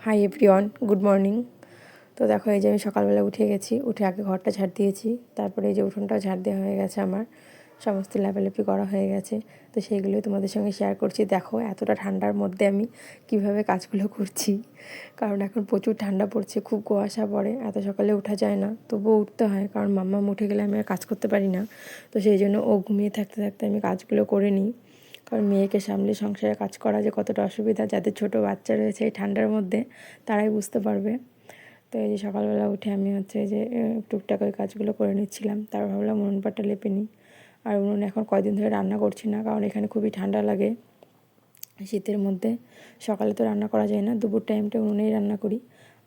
Hi everyone, good morning. তো দেখো, এই যে আমি সকালবেলা উঠে গেছি, উঠে আগে ঘরটা ঝাড় দিয়েছি, তারপরে এই যে উঠোনটাও ঝাড় দেওয়া হয়ে গেছে, আমার সমস্ত লেপালেপি করা হয়ে গেছে। তো সেইগুলোই তোমাদের সঙ্গে শেয়ার করছি। দেখো এতটা ঠান্ডার মধ্যে আমি কিভাবে কাজগুলো করছি, কারণ এখন প্রচুর ঠান্ডা পড়ছে, খুব কুয়াশা পড়ে, এত সকালে ওঠা যায় না, তবুও উঠতে হয়, কারণ মাম্মা উঠে গেলে আমি আর কাজ করতে পারি না। তো সেই জন্য ও ঘুমিয়ে থাকতে থাকতে আমি কাজগুলো করে নিই, কারণ মেয়েকে সামলে সংসারে কাজ করা যে কতটা অসুবিধা, যাদের ছোট বাচ্চা রয়েছে এই ঠান্ডার মধ্যে তারাই বুঝতে পারবে। তো এই যে সকালবেলা উঠে আমি এই যে টুকটাক ওই কাজগুলো করে নিচ্ছিলাম। তারপর ভাবলাম উনুন পাটটা লেপে নিই। আর উনুনে এখন কয়দিন ধরে রান্না করছি না, কারণ এখানে খুবই ঠান্ডা লাগে শীতের মধ্যে। সকালে তো রান্না করা যায় না, দুপুর টাইমটা উনুনেই রান্না করি,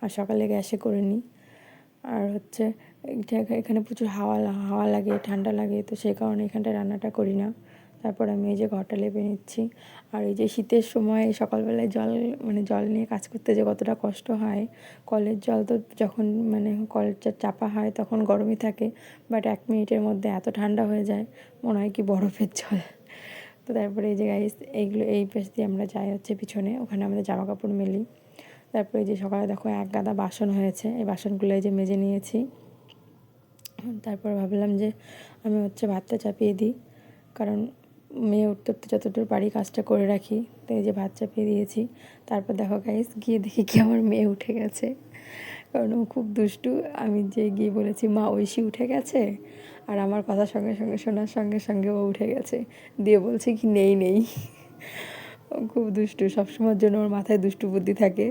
আর সকালে গ্যাসে করে নিই। আর এখানে প্রচুর হাওয়া লাগে, ঠান্ডা লাগে, তো সেই কারণে এখানটায় রান্নাটা করি না। তারপর আমি এই যে ঘরটা লেপে নিচ্ছি। আর এই যে শীতের সময় সকালবেলায় জল নিয়ে কাজ করতে যে কতটা কষ্ট হয়। কলের জল তো যখন কলটা চাপা হয় তখন গরমই থাকে, বাট 1 মিনিটের মধ্যে এত ঠান্ডা হয়ে যায়, মনে হয় কি বরফের জল। তো তারপরে এই যে গাইস, এই পাশ দিয়ে আমরা যাই পিছনে, ওখানে আমাদের জামা কাপড় মেলি। তারপরে এই যে সকালে দেখো এক গাদা বাসন হয়েছে, এই বাসনগুলো এই যে মেজে নিয়েছি। তারপর ভাবলাম যে আমি ভাতটা চাপিয়ে দিই, কারণ মেয়ে উঠতে উঠতে যতদূর পারি কাজটা করে রাখি। তো এই যে ভাত চাপিয়ে দিয়েছি। তারপর দেখো গাইস, গিয়ে দেখি কি আমার মেয়ে উঠে গেছে, কারণ ও খুব দুষ্টু। আমি যে গিয়ে বলেছি মা ঐশী উঠে গেছে, আর আমার কথা সঙ্গে সঙ্গে শোনার সঙ্গে সঙ্গে ও উঠে গেছে, দিয়ে বলছে কি নেই নেই। ও খুব দুষ্টু, সবসময়ের জন্য ওর মাথায় দুষ্টু বুদ্ধি থাকে।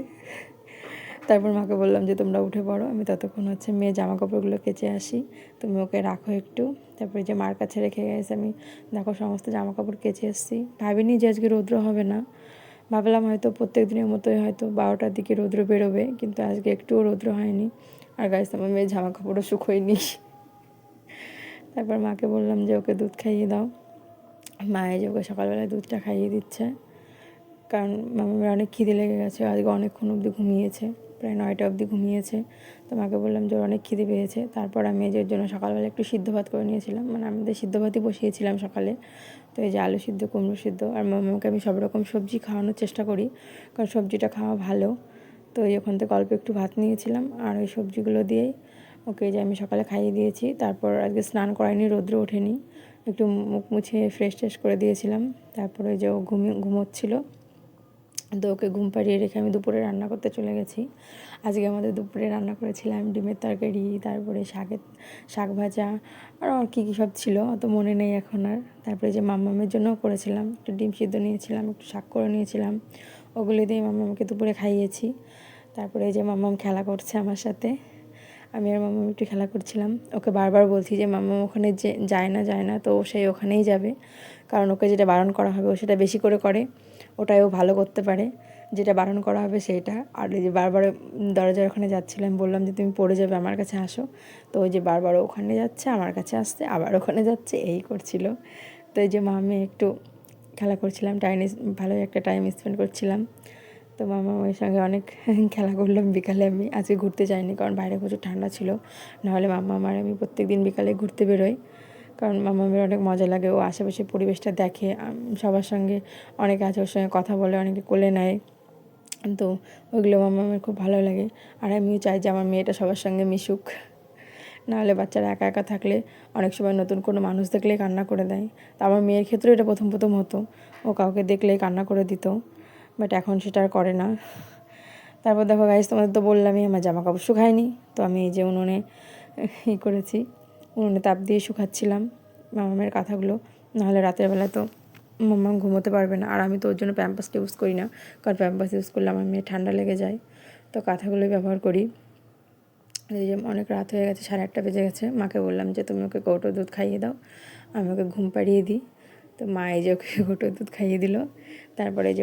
তারপর মাকে বললাম যে তোমরা উঠে পড়ো, আমি ততক্ষণ মেয়ে জামা কাপড়গুলো কেচে আসি, তুমি ওকে রাখো একটু। তারপরে যে মার কাছে রেখে গেছে, আমি দেখো সমস্ত জামা কাপড় কেচে এসেছি। ভাবিনি যে আজকে রৌদ্র হবে না, ভাবলাম হয়তো প্রত্যেক দিনের মতোই হয়তো 12টার দিকে রৌদ্র বেরোবে, কিন্তু আজকে একটুও রৌদ্র হয়নি। আর গাইস, আমার মেয়ের জামা কাপড়ও শুকোয়নি। তারপর মাকে বললাম যে ওকে দুধ খাইয়ে দাও। মায়ের যে ওকে সকালবেলায় দুধটা খাইয়ে দিচ্ছে, কারণ মামার অনেক খিদে লেগে গেছে, আজকে অনেকক্ষণ অবধি ঘুমিয়েছে, প্রায় 9টা অবধি ঘুমিয়েছে। তো মাকে বললাম যে ওর অনেক খিদে পেয়েছে। তারপর আমি এর জন্য সকালবেলা একটু সিদ্ধ ভাত করে নিয়েছিলাম, আমাদের সিদ্ধ ভাতই বসিয়েছিলাম সকালে। তো এই যে আলু সিদ্ধ, কুমড়ো সিদ্ধ, আর মামাকে আমি সব রকম সবজি খাওয়ানোর চেষ্টা করি, কারণ সবজিটা খাওয়া ভালো। তো ওখান থেকে অল্প একটু ভাত নিয়েছিলাম, আর ওই সবজিগুলো দিয়েই ওকে যে আমি সকালে খাইয়ে দিয়েছি। তারপর আজকে স্নান করাইনি, রৌদ্র ওঠেনি, একটু মুখ মুছে ফ্রেশ ট্রেশ করে দিয়েছিলাম। তারপরে যে ও ঘুমোচ্ছিল, তো ওকে ঘুম পাড়িয়ে রেখে আমি দুপুরে রান্না করতে চলে গেছি। আজকে আমাদের দুপুরে রান্না করেছিলাম ডিমের তরকারি, তারপরে শাক ভাজা, আর কী কী সব ছিল অত মনে নেই এখন আর। তারপরে যে মাম্মামের জন্যও করেছিলাম, একটু ডিম সিদ্ধ নিয়েছিলাম, একটু শাক করে নিয়েছিলাম, ওগুলো দিয়ে মাম্মামকে দুপুরে খাইয়েছি। তারপরে যে মাম্মাম খেলা করছে আমার সাথে, আমি আর মাম্মাম একটু খেলা করছিলাম। ওকে বারবার বলছি যে মাম্মাম ওখানে যে যায় না, তো সেই ওখানেই যাবে, কারণ ওকে যেটা বারণ করা হবে ও সেটা বেশি করে, ওটাই ও ভালো করতে পারে, যেটা বারণ করা হবে সেইটা। আর এই যে বারবার দরজার ওখানে যাচ্ছিলাম, বললাম যে তুমি পড়ে যাবে, আমার কাছে আসো। তো ওই যে বারবার ওখানে যাচ্ছে, আমার কাছে আসছে, আবার ওখানে যাচ্ছে, এই করছিল। তো এই যে মামি একটু খেলা করছিলাম, ভালোই একটা টাইম স্পেন্ড করছিলাম। তো মামার সঙ্গে অনেক খেলা করলাম। বিকালে আমি আজকে ঘুরতে যাইনি, কারণ বাইরে প্রচুর ঠান্ডা ছিল, নাহলে মামা আমি প্রত্যেক দিন বিকালে ঘুরতে বেরোই, কারণ মামামের অনেক মজা লাগে, ও আশেপাশে পরিবেশটা দেখে, সবার সঙ্গে অনেকে আছে ওর সঙ্গে কথা বলে, অনেকে কোলে নেয়, তো ওইগুলো মামামের খুব ভালো লাগে। আর আমিও চাই যে আমার মেয়েটা সবার সঙ্গে মিশুক, নাহলে বাচ্চারা একা একা থাকলে অনেক সময় নতুন কোনো মানুষ দেখলেই কান্না করে দেয়। তো আমার মেয়ের ক্ষেত্রে এটা প্রথম হতো, ও কাউকে দেখলেই কান্না করে দিত, বাট এখন সেটা আর করে না। তারপর দেখো গাইস, তোমাদের তো বললামই আমার জামা কাপড় শুকায়নি, তো আমি এই যে উনুনে করেছি, উনুনে তাপ দিয়ে শুকাচ্ছিলাম মামামের কাঁথাগুলো, নাহলে রাতের বেলা তো মাম্মাম ঘুমোতে পারবে না। আর আমি তো ওর জন্য প্যাম্পাসটা ইউজ করি না, কারণ প্যাম্পাস ইউজ করলে আমার মেয়ে ঠান্ডা লেগে যায়, তো কাঁথাগুলোই ব্যবহার করি। এই যে অনেক রাত হয়ে গেছে, 8:30 বেজে গেছে। মাকে বললাম যে তুমি ওকে কৌটো দুধ খাইয়ে দাও, আমি ওকে ঘুম পাড়িয়ে দিই। তো মা এই যে ওকে কৌটো দুধ খাইয়ে দিল। তারপরে যে